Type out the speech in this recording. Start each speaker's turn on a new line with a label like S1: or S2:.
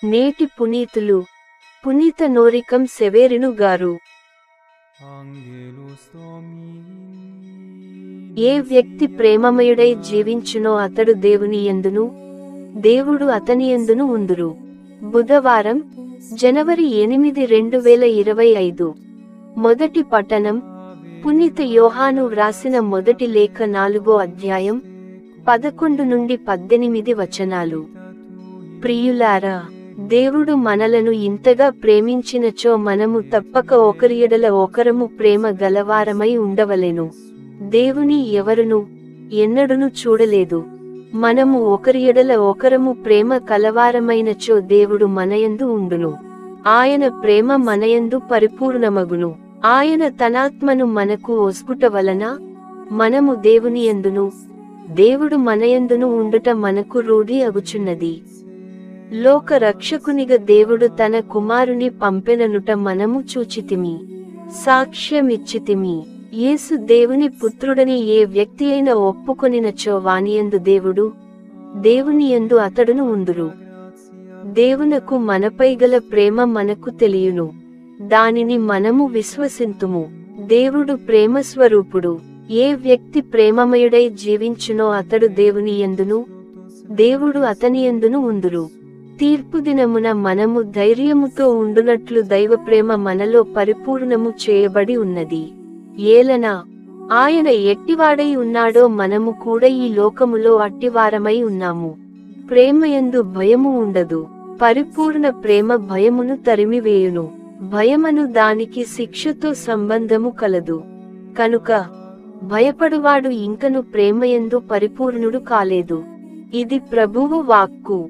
S1: నేటి పునీతులు పునీత నోరికం సెవేరిను గారు. ఏ వ్యక్తి ప్రేమమయుడై జీవించునో అతడు దేవుని యందును, దేవుడు అతని యందును ఉందురు. బుధవారం, జనవరి 8, 2025. మొదటి పఠనం పునీత యోహాను వ్రాసిన మొదటి లేఖ 4వ అధ్యాయం 11 నుండి 18 వచనాలు. ప్రియులారా, దేవుడు మనలను ఇంతగా ప్రేమించినచో మనము తప్పక ఒకరి యెడల ఒకరము ప్రేమ గలవారమై ఉండవలెను. దేవుని ఎవరును ఎన్నడును చూడలేదు. మనము ఒకరి యెడల ఒకరము ప్రేమ కలవారమైనచో దేవుడు మనయందు ఉండును, ఆయన ప్రేమ మనయందు పరిపూర్ణమగును. ఆయన తనాత్మను మనకు ఒస్పుట వలన మనము దేవుని యందును, దేవుడు మనయందును ఉండుట మనకు రూఢి అగుచున్నది. లోక రక్షకునిగా దేవుడు తన కుమారుని పంపెననుట మనము చూచితిమి, సాక్ష్యమిచ్చితిమి. యేసు దేవుని పుత్రుడని ఏ వ్యక్తి అయినా ఒప్పుకొనినచో వానియందు దేవుడు, దేవుని యందు అతడును ఉందురు. దేవునకు మనపై గల ప్రేమ మనకు తెలియును, దానిని మనము విశ్వసింతుము. దేవుడు ప్రేమ స్వరూపుడు. ఏ వ్యక్తి ప్రేమమయుడై జీవించునో అతడు దేవుని యందును, దేవుడు అతని యందును ఉందురు. తీర్పు దినమున మనము ధైర్యముతో ఉండునట్లు దైవ ప్రేమ మనలో పరిపూర్ణము చేయబడి ఉన్నది. ఏలన ఆయన ఎట్టివాడై ఉన్నాడో మనము కూడా ఈ లోకములో అట్టివారమై ఉన్నాము. ప్రేమయందు భయము ఉండదు. పరిపూర్ణ ప్రేమ భయమును తరిమివేయును. భయమను దానికి శిక్షతో సంబంధము కలదు. కనుక భయపడువాడు ఇంకను ప్రేమయందు పరిపూర్ణుడు కాలేదు. ఇది ప్రభువు వాక్కు.